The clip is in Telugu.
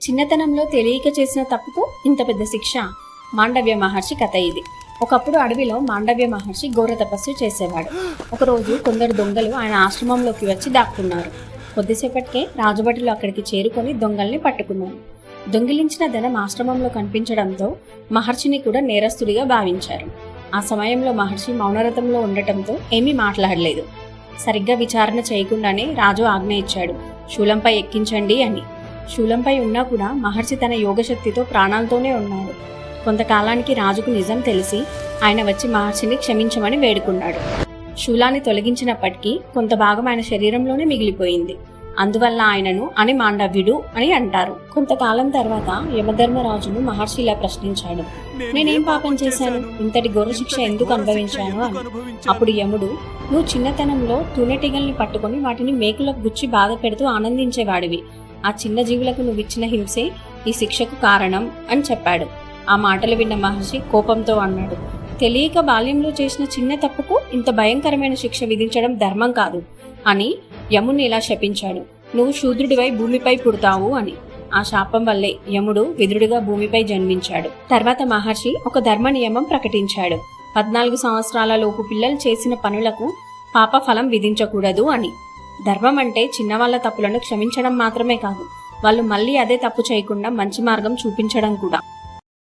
చిన్నతనంలో తెలియక చేసిన తప్పుకు ఇంత పెద్ద శిక్ష. మాండవ్య మహర్షి కథ ఇది. ఒకప్పుడు అడవిలో మాండవ్య మహర్షి ఘోర తపస్సు చేసేవాడు. ఒకరోజు కొందరు దొంగలు ఆయన ఆశ్రమంలోకి వచ్చి దాక్కున్నారు. కొద్దిసేపటికే రాజభటులు అక్కడికి చేరుకొని దొంగల్ని పట్టుకున్నారు. దొంగిలించిన ధనం ఆశ్రమంలో కనిపించడంతో మహర్షిని కూడా నేరస్తుడిగా భావించారు. ఆ సమయంలో మహర్షి మౌనరథంలో ఉండటంతో ఏమీ మాట్లాడలేదు. సరిగ్గా విచారణ చేయకుండానే రాజు ఆజ్ఞ ఇచ్చాడు, శూలంపై ఎక్కించండి అని. శూలంపై ఉన్నా కూడా మహర్షి తన యోగశక్తితో ప్రాణాలతోనే ఉన్నాడు. కొంతకాలానికి రాజుకు నిజం తెలిసి ఆయన వచ్చి మహర్షిని క్షమించమని వేడుకున్నాడు. శూలాన్ని తొలగించినప్పటికీ కొంత భాగం ఆయన శరీరంలోనే మిగిలిపోయింది. అందువల్ల ఆయనను అని మాండవ్యుడు అని అంటారు. కొంతకాలం తర్వాత యమధర్మరాజును మహర్షి ఇలా ప్రశ్నించాడు, నేనేం పాపం చేశాను, ఇంతటి ఘోర శిక్ష ఎందుకు అనుభవించాను అని. అప్పుడు యముడు, నువ్వు చిన్నతనంలో తూనెటీగల్ని పట్టుకొని వాటిని మేకులకు గుచ్చి బాధ పెడుతూ ఆనందించేవాడివి. ఆ చిన్న జీవులకు నువ్వు ఇచ్చిన హింసే ఈ శిక్షకు కారణం అని చెప్పాడు. ఆ మాటలు విన్న మహర్షి కోపంతో అన్నాడు, తెలియక బాల్యంలో చేసిన చిన్న తప్పుకు ఇంత భయంకరమైన శిక్ష విధించడం ధర్మం కాదు అని యముని ఇలా శపించాడు, నువ్వు శూద్రుడివై భూమిపై పుడతావు అని. ఆ శాపం వల్లే యముడు విదురుడిగా భూమిపై జన్మించాడు. తర్వాత మహర్షి ఒక ధర్మ నియమం ప్రకటించాడు, 14 సంవత్సరాల లోపు పిల్లలు చేసిన పనులకు పాప ఫలం విధించకూడదు అని. ధర్మం అంటే చిన్నవాళ్ల తప్పులను క్షమించడం మాత్రమే కాదు, వాళ్ళు మళ్ళీ అదే తప్పు చేయకుండా మంచి మార్గం చూపించడం కూడా.